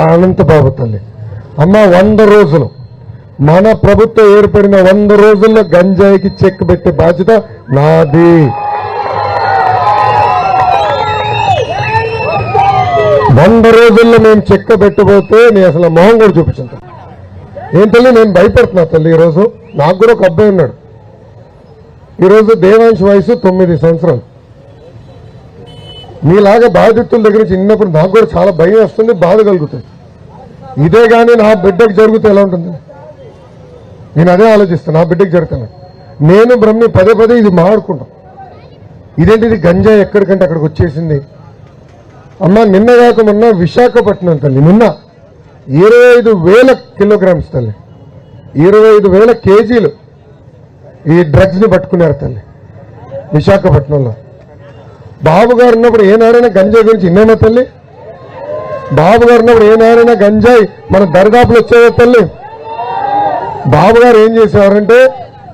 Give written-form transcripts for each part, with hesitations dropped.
అనంతబాబు తల్లి అమ్మ 100 రోజులు మన ప్రభుత్వం ఏర్పడిన 100 రోజుల్లో గంజాయికి చెక్ పెట్టే బాధ్యత నాది. వంద రోజుల్లో మేము చెక్క పెట్టబోతే నేను అసలు మొహం కూడా చూపించాను. ఏం తల్లి నేను భయపడుతున్నా తల్లి. ఈరోజు నాకు కూడా ఒక అబ్బాయి ఉన్నాడు. ఈరోజు దేవాంశ్ వయసు 9 సంవత్సరాలు. మీలాగా బాధితుల దగ్గర నుంచి చిన్నప్పుడు నాకు కూడా చాలా భయం వస్తుంది, బాధ కలుగుతుంది. ఇదే కానీ నా బిడ్డకు జరిగితే ఎలా ఉంటుంది? నేను అదే ఆలోచిస్తాను. నా బిడ్డకు జరుగుతాను. నేను బ్రహ్మి పదే పదే ఇది మాట్లాడుకుంటాం. ఇదేంటి ఇది గంజాయి ఎక్కడికంటే అక్కడికి వచ్చేసింది. అమ్మ నిన్న కాక మొన్న విశాఖపట్నం తల్లి నిన్న 25,000 కిలోగ్రామ్స్ తల్లి 25,000 కేజీలు ఈ డ్రగ్స్ ని పట్టుకున్నారు తల్లి విశాఖపట్నంలో. బాబు గారు ఉన్నప్పుడు ఏనాడైనా గంజాయి గురించి విన్నామా తల్లి? బాబు గారు ఉన్నప్పుడు ఏనాడైనా గంజాయి మన దరిదాపులు వచ్చేదా తల్లి? బాబు గారు ఏం చేసేవారంటే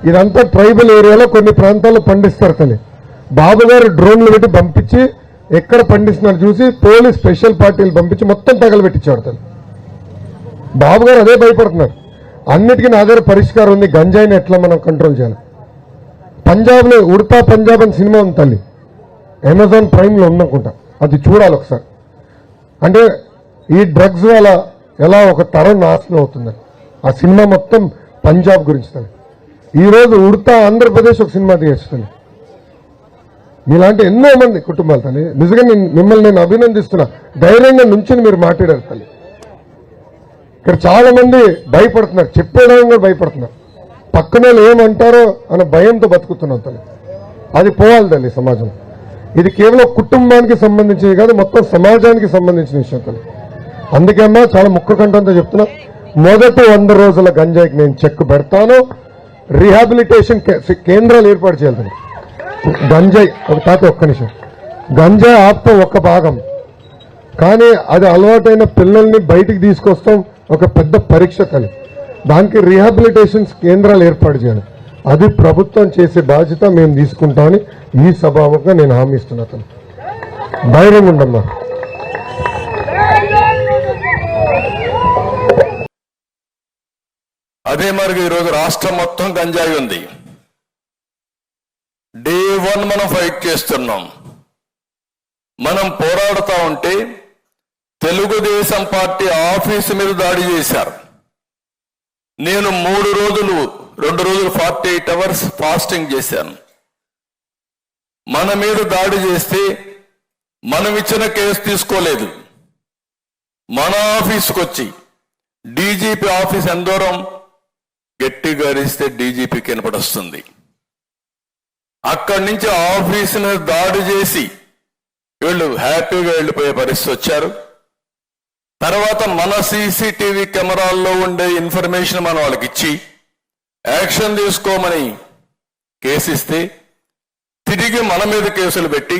ఇదంతా ట్రైబల్ ఏరియాలో కొన్ని ప్రాంతాల్లో పండిస్తారు తల్లి. బాబు గారు డ్రోన్లు పెట్టి పంపించి ఎక్కడ పండిస్తున్నారు చూసి పోలీస్ స్పెషల్ పార్టీలు పంపించి మొత్తం తగలబెట్టించాడు తల్లి. బాబు గారు అదే భయపడుతున్నారు. అన్నిటికీ నా దగ్గర పరిష్కారం ఉంది. గంజాయిని ఎట్లా మనం కంట్రోల్ చేయాలి. పంజాబ్లో ఉడతా పంజాబ్ అని సినిమా ఉంది తల్లి, అమెజాన్ ప్రైమ్లో ఉందనుకుంటా. అది చూడాలి ఒకసారి. అంటే ఈ డ్రగ్స్ వల్ల ఎలా ఒక తరం నాశనం అవుతుందని ఆ సినిమా మొత్తం పంజాబ్ గురించి తల్లి. ఈరోజు ఉడతా ఆంధ్రప్రదేశ్ ఒక సినిమా తీస్తుంది. మీలాంటి ఎన్నో మంది కుటుంబాలు తల్లి. నిజంగా మిమ్మల్ని నేను అభినందిస్తున్నా. ధైర్యంగా నుంచి మీరు మాట్లాడారు తల్లి. ఇక్కడ చాలా మంది భయపడుతున్నారు, చెప్పేయడానికి కూడా భయపడుతున్నారు. పక్కన ఏమంటారో అన్న భయంతో బతుకుతున్నాం తల్లి. అది పోవాలి తల్లి సమాజం. ఇది కేవలం కుటుంబానికి సంబంధించింది కాదు, మొత్తం సమాజానికి సంబంధించిన విషయం తల్లి. అందుకే అమ్మా చాలా ముక్కు కంఠంతో చెప్తున్నా, మొదటి 100 రోజుల గంజాయికి నేను చెక్ పెడతాను. రీహాబిలిటేషన్ కేంద్రాలు ఏర్పాటు చేయాలి. గంజాయి ఒక్క నిమిషం, గంజాయి ఆప్తం ఒక్క భాగం, కానీ అది అలవాటైన పిల్లల్ని బయటికి తీసుకొస్తాం ఒక పెద్ద పరీక్ష తల్లి. దానికి రీహాబిలిటేషన్ కేంద్రాలు ఏర్పాటు చేయాలి. అది ప్రభుత్వం చేసే బాధ్యత మేము తీసుకుంటామని ఈ సభాముఖంగా నేను హామీ ఇస్తున్నా తల్లి. ధైర్యం ఉండమ్మా. అదే మరి ఈరోజు రాష్ట్రం మొత్తం గంజాయి ఉంది. డే 1 మనం ఫైట్ చేస్తున్నాం. మనం పోరాడుతూ ఉంటే తెలుగుదేశం పార్టీ ఆఫీసు మీద దాడి చేశారు. నేను 2 రోజులు 48 అవర్స్ ఫాస్టింగ్ చేశాను. మన మీద దాడి చేస్తే మనం ఇచ్చిన కేసు తీసుకోలేదు. మన ఆఫీసుకు వచ్చి డీజీపీ ఆఫీస్ ఎంత దూరం గట్టిగా అరిస్తే డీజీపీకి వినపడొస్తుంది. అక్కడి నుంచి ఆఫీసును దాడి చేసి వీళ్ళు హ్యాపీగా వెళ్ళిపోయే పరిస్థితి వచ్చారు. తర్వాత మన సీసీటీవీ కెమెరాల్లో ఉండే ఇన్ఫర్మేషన్ మనం వాళ్ళకి ఇచ్చి యాక్షన్ తీసుకోమని కేసిస్తే తిరిగి మన మీద కేసులు పెట్టి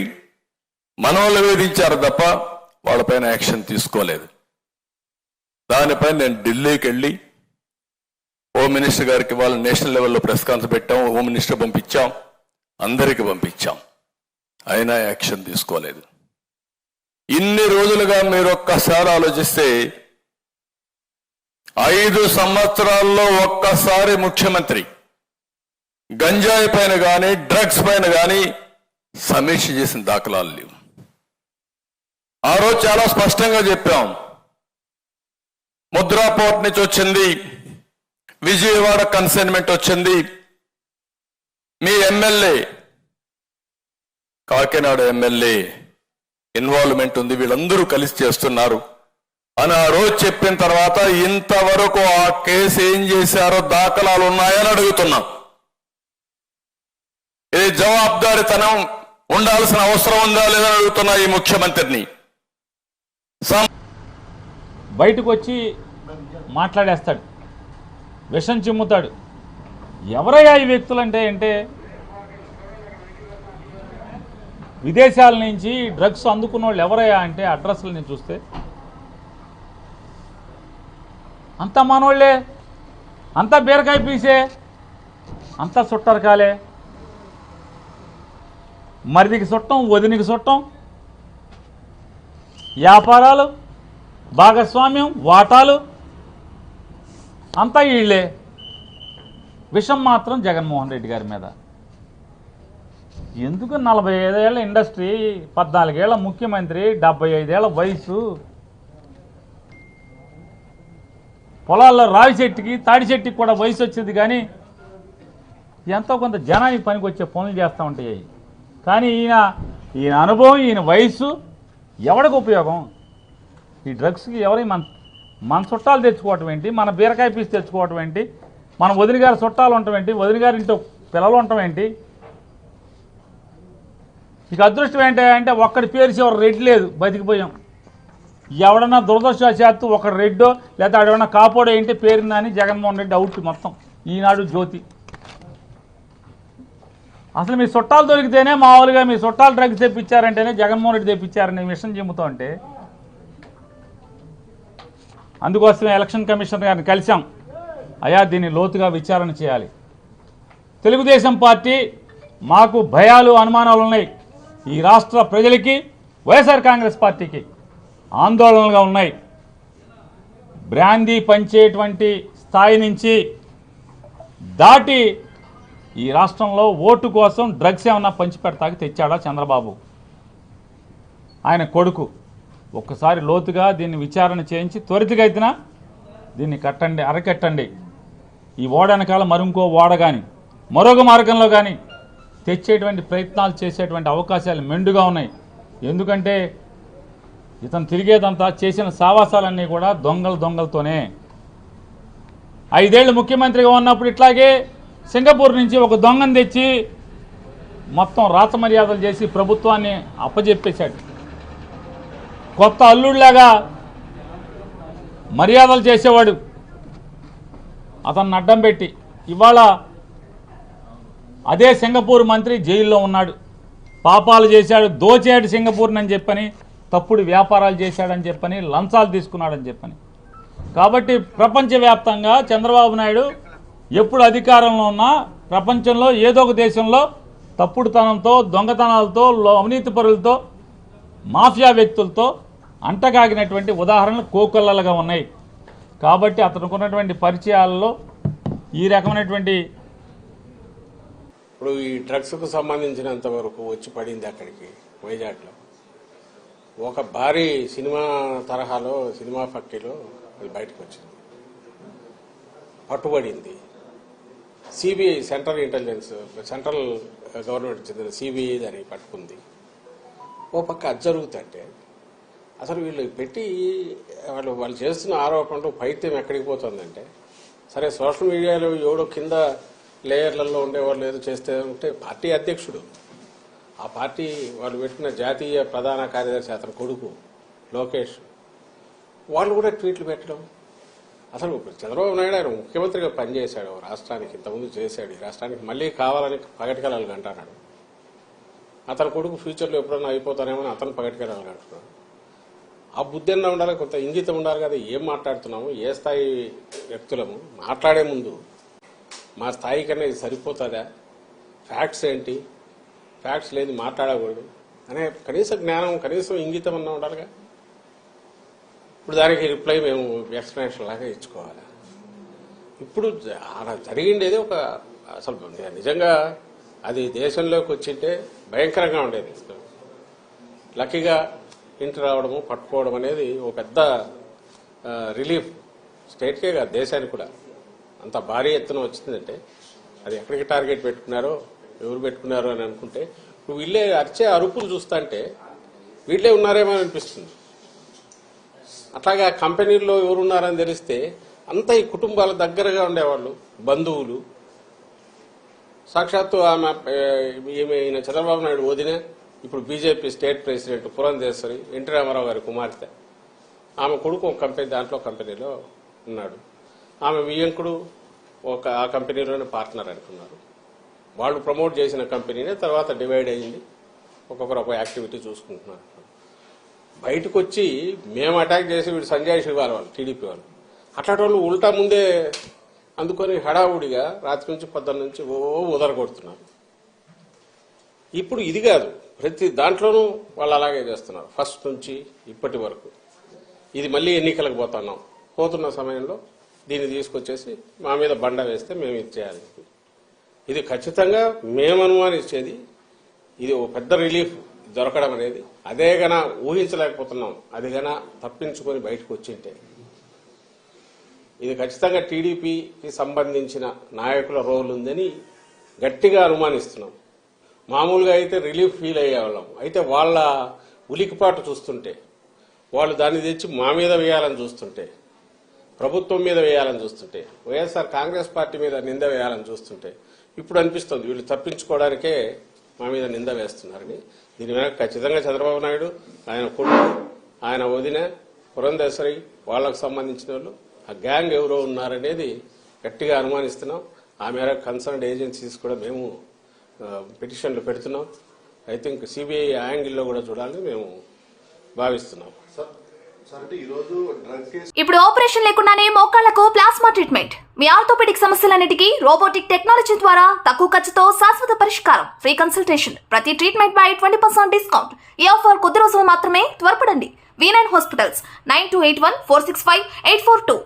మన వాళ్ళు వేధించారు తప్ప వాళ్ళపైన యాక్షన్ తీసుకోలేదు. దానిపై నేను ఢిల్లీకి వెళ్ళి హోమ్ మినిస్టర్ గారికి వాళ్ళ నేషనల్ లెవెల్లో ప్రెస్ కాన్ఫరెన్స్ పెట్టాం. హోమ్ మినిస్టర్ పంపించాం, అందరికి పంపించాం, అయినా యాక్షన్ తీసుకోలేదు. ఇన్ని రోజులుగా మీరు ఒక్కసారి ఆలోచిస్తే 5 సంవత్సరాల్లో ఒక్కసారి ముఖ్యమంత్రి గంజాయి పైన కానీ డ్రగ్స్ పైన కానీ సమీక్ష చేసిన దాఖలాలు లేవు. ఆ రోజు చాలా స్పష్టంగా చెప్పాం. ముద్రా పోర్ట్ నుంచి వచ్చింది, విజయవాడ కన్సైన్మెంట్ వచ్చింది, మీ ఎమ్మెల్యే కాకినాడ ఎమ్మెల్యే ఇన్వాల్వ్మెంట్ ఉంది, వీళ్ళందరూ కలిసి చేస్తున్నారు అని ఆ రోజు చెప్పిన తర్వాత ఇంతవరకు ఆ కేసు ఏం చేశారో దాఖలాలు ఉన్నాయని అడుగుతున్నాం. ఇది జవాబుదారీతనం ఉండాల్సిన అవసరం ఉందా లేదని అడుగుతున్నా ఈ ముఖ్యమంత్రిని. బయటకు వచ్చి మాట్లాడేస్తాడు, విషం చిమ్ముతాడు. ఎవరయ్యా ఈ వ్యక్తులు అంటే విదేశాల నుంచి డ్రగ్స్ అందుకున్న వాళ్ళు ఎవరయ్యా అంటే అడ్రస్లు నేను చూస్తే అంతా మనోళ్లే, అంతా బీరకాయ పీసే, అంతా చుట్టరకాలే. మరిదికి చుట్టం, వదినికి చుట్టం, వ్యాపారాలు, భాగస్వామ్యం, వాటాలు అంతా వీళ్ళే. విషం మాత్రం జగన్మోహన్ రెడ్డి గారి మీద. ఎందుకు 45 ఏళ్ల ఇండస్ట్రీ, 14 ఏళ్ల ముఖ్యమంత్రి, 75 ఏళ్ల వయసు, పొలాల్లో రావి చెట్టుకి తాడి చెట్టుకి కూడా వయసు వచ్చింది, కానీ ఎంతో కొంత జనానికి పనికి వచ్చే పనులు చేస్తూ ఉంటాయి. కానీ ఈయన అనుభవం, ఈయన వయసు ఎవరికి ఉపయోగం? ఈ డ్రగ్స్కి ఎవరి మన చుట్టాలు తెచ్చుకోవటం ఏంటి, మన బీరకాయ పీసు తెచ్చుకోవటం ఏంటి, మన వదిన గారి చుట్టాలు ఉండటం ఏంటి, వదిన గారి ఇంట్లో పిల్లలు ఉండటం ఏంటి? ఇక అదృష్టం ఏంటంటే ఒక్కడి పేరు చివరి రెడ్ లేదు, బతికిపోయాం. ఎవడన్నా దురదృష్టవశాత్తు ఒకడు రెడ్డో లేదా ఆడేమన్నా కాపోడో ఏంటి పేరుందని జగన్మోహన్ రెడ్డి అవుట్ మొత్తం. ఈనాడు జ్యోతి. అసలు మీ చుట్టాలు దొరికితేనే, మామూలుగా మీ చుట్టాలు డ్రగ్స్ తెప్పించారంటేనే జగన్మోహన్ రెడ్డి తెప్పించారనే విషయం చెబుతూ ఉంటే, అందుకోసమే ఎలక్షన్ కమిషనర్ గారిని కలిసాం. అయా, దీన్ని లోతుగా విచారణ చేయాలి. తెలుగుదేశం పార్టీ మాకు భయాలు, అనుమానాలు ఉన్నాయి. ఈ రాష్ట్ర ప్రజలకి, వైఎస్ఆర్ కాంగ్రెస్ పార్టీకి ఆందోళనలుగా ఉన్నాయి. బ్రాందీ పంచేటువంటి స్థాయి నుంచి దాటి ఈ రాష్ట్రంలో ఓటు కోసం డ్రగ్స్ ఏమన్నా పంచిపెడతాకి తెచ్చాడా చంద్రబాబు? ఆయన కొడుకు. ఒక్కసారి లోతుగా దీన్ని విచారణ చేయించి త్వరితగతిన దీన్ని అరకట్టండి. ఈ ఓడనకాల మరింకో ఓడ కానీ మరొక మార్గంలో కానీ తెచ్చేటువంటి ప్రయత్నాలు చేసేటువంటి అవకాశాలు మెండుగా ఉన్నాయి. ఎందుకంటే ఇతను తిరిగేదంతా, చేసిన సావాసాలన్నీ కూడా దొంగలతోనే. 5 ఏళ్ళు ముఖ్యమంత్రిగా ఉన్నప్పుడు ఇట్లాగే సింగపూర్ నుంచి ఒక దొంగను తెచ్చి మొత్తం రాచమర్యాదలు చేసి ప్రభుత్వాన్ని అప్పజెప్పేశాడు. కొత్త అల్లుడిలాగా మర్యాదలు చేసేవాడు. అతన్ని అడ్డం పెట్టి ఇవాళ అదే సింగపూర్ మంత్రి జైల్లో ఉన్నాడు. పాపాలు చేశాడు, దోచాడు సింగపూర్ని చెప్పని, తప్పుడు వ్యాపారాలు చేశాడని చెప్పని, లంచాలు తీసుకున్నాడని చెప్పని. కాబట్టి ప్రపంచవ్యాప్తంగా చంద్రబాబు నాయుడు ఎప్పుడు అధికారంలో ఉన్నా ప్రపంచంలో ఏదో ఒక దేశంలో తప్పుడుతనంతో, దొంగతనాలతో, అవినీతి పరులతో, మాఫియా వ్యక్తులతో అంటగాగినటువంటి ఉదాహరణలు కోకొల్లలుగా ఉన్నాయి. కాబట్టి అతనికి ఉన్నటువంటి పరిచయాలలో ఈ రకమైనటువంటి ఇప్పుడు ఈ డ్రగ్స్కు సంబంధించినంత వరకు వచ్చి పడింది అక్కడికి వైజాగ్లో ఒక భారీ సినిమా తరహాలో, సినిమా ఫ్యాక్టరీలో అది బయటకు వచ్చింది, పట్టుబడింది. CBI, central intelligence, central government చెందిన సిబిఐ దాన్ని పట్టుకుంది. ఓ పక్క అది జరుగుతుంటే అసలు వీళ్ళు పెట్టి వాళ్ళు చేస్తున్న ఆరోపణలు పైత్యం ఎక్కడికి పోతుందంటే, సరే సోషల్ మీడియాలో ఎవడో కింద లేయర్లలో ఉండేవాళ్ళు ఏదో చేస్తే ఉంటే పార్టీ అధ్యక్షుడు, ఆ పార్టీ వాళ్ళు పెట్టిన జాతీయ ప్రధాన కార్యదర్శి అతని కొడుకు లోకేష్, వాళ్ళు కూడా ట్వీట్లు పెట్టడం. అసలు చంద్రబాబు నాయుడు ఆయన ముఖ్యమంత్రిగా పనిచేశాడు రాష్ట్రానికి, ఇంతకుముందు చేశాడు. ఈ రాష్ట్రానికి మళ్ళీ కావాలని పగటికలాలు అంటున్నాడు. అతని కొడుకు ఫ్యూచర్లో ఎప్పుడన్నా అయిపోతానేమో అతను పగటికలాలు అంటున్నాడు. ఆ బుద్ధి అన్నా ఉండాలి, కొంత ఇంగితం ఉండాలి కదా. ఏం మాట్లాడుతున్నాము, ఏ స్థాయి వ్యక్తులము, మాట్లాడే ముందు మా స్థాయి కన్నా ఇది సరిపోతుందా, ఫ్యాక్ట్స్ ఏంటి, ఫ్యాక్ట్స్ లేదు మాట్లాడకూడదు అనే కనీస జ్ఞానం, కనీసం ఇంగితం అన్నా ఉండాలిగా. ఇప్పుడు దానికి రిప్లై మేము ఎక్స్ప్లెనేషన్ లాగా ఇచ్చుకోవాలి. ఇప్పుడు అలా జరిగిండేది ఒక, అసలు నిజంగా అది దేశంలోకి వచ్చింటే భయంకరంగా ఉండేది. లక్కీగా ఇంటి రావడము, పట్టుకోవడం అనేది ఒక పెద్ద రిలీఫ్ స్టేట్కే కాదు, దేశానికి కూడా. అంత భారీ ఎత్తున వచ్చిందంటే అది ఎక్కడికి టార్గెట్ పెట్టుకున్నారో, ఎవరు పెట్టుకున్నారో అని అనుకుంటే, ఇప్పుడు వీళ్ళే అరిచే అరుపులు చూస్తుంటే వీళ్ళే ఉన్నారేమో అనిపిస్తుంది. అట్లాగే ఆ కంపెనీల్లో ఎవరున్నారని తెలిస్తే అంతా ఈ కుటుంబాల దగ్గరగా ఉండేవాళ్ళు, బంధువులు. సాక్షాత్తు ఈయన చంద్రబాబు నాయుడు వదిన, ఇప్పుడు BJP state president Purandeswari, NT Rama Rao గారి కుమార్తె, ఆమె కొడుకు ఒక కంపెనీ, దాంట్లో కంపెనీలో ఉన్నాడు. ఆమె వియ్యంకుడు ఆ కంపెనీలోనే పార్ట్నర్ అనుకున్నారు. వాళ్ళు ప్రమోట్ చేసిన కంపెనీనే తర్వాత డివైడ్ అయ్యింది, ఒక్కొక్కరు ఒక యాక్టివిటీ చూసుకుంటున్నారు. బయటకు వచ్చి మేము అటాక్ చేసి వీడు సంజయ్ శివార్ వాళ్ళు, టీడీపీ వాళ్ళు, అట్లాంటి వాళ్ళు ఉల్టా ముందే అందుకొని హడావుడిగా రాత్రి నుంచి పొద్దున్న నుంచి ఉదరగొడుతున్నారు. ఇప్పుడు ఇది కాదు, ప్రతి దాంట్లోనూ వాళ్ళు అలాగే చేస్తున్నారు, ఫస్ట్ నుంచి ఇప్పటి వరకు. ఇది మళ్ళీ ఎన్నికలకు పోతున్న సమయంలో దీన్ని తీసుకొచ్చేసి మా మీద బండ వేస్తే మేము ఇది చేయాలి. ఇది ఖచ్చితంగా మేము అనుమానించేది ఇది ఒక పెద్ద రిలీఫ్ దొరకడం అనేది. అదే గన ఊహించలేకపోతున్నాం. అది గన తప్పించుకొని బయటకు వచ్చింటే ఇది ఖచ్చితంగా టీడీపీకి సంబంధించిన నాయకుల రోల్ ఉందని గట్టిగా అనుమానిస్తున్నాం. మామూలుగా అయితే రిలీఫ్ ఫీల్ అయ్యేవాళ్ళం. అయితే వాళ్ళ ఉలికిపాటు చూస్తుంటే, వాళ్ళు దాన్ని తెచ్చి మా మీద వేయాలని చూస్తుంటే, ప్రభుత్వం మీద వేయాలని చూస్తుంటే, వైఎస్ఆర్ కాంగ్రెస్ పార్టీ మీద నింద వేయాలని చూస్తుంటే ఇప్పుడు అనిపిస్తుంది వీళ్ళు తప్పించుకోవడానికే మా మీద నింద వేస్తున్నారని. దీని వెనక ఖచ్చితంగా చంద్రబాబు నాయుడు, ఆయన కొడుకు, ఆయన వదిన, పురంధేశ్వరి, వాళ్లకు సంబంధించిన వాళ్ళు, ఆ గ్యాంగ్ ఎవరో ఉన్నారనేది గట్టిగా అనుమానిస్తున్నాం. ఆ మేరకు కన్సర్న్డ్ ఏజెన్సీస్ కూడా మేము పిటిషన్లు పెడుతున్నాం. ఐ థింక్ సిబిఐ యాంగిల్లో కూడా చూడాలని మేము భావిస్తున్నాం. ఇప్పుడు ఆపరేషన్ లేకుండానే మోకాళ్లకు ప్లాస్మా ట్రీట్మెంట్. మీ ఆర్థోపెడిక్ సమస్యలన్నిటికీ రోబోటిక్ టెక్నాలజీ ద్వారా తక్కువ ఖర్చుతో శాశ్వత పరిష్కారం. Free consultation. ప్రతి ట్రీట్మెంట్ పై 20% డిస్కౌంట్. ఈ ఆఫర్ కొద్ది రోజులు మాత్రమే. త్వరపడండి. V9 hospitals 9281465842.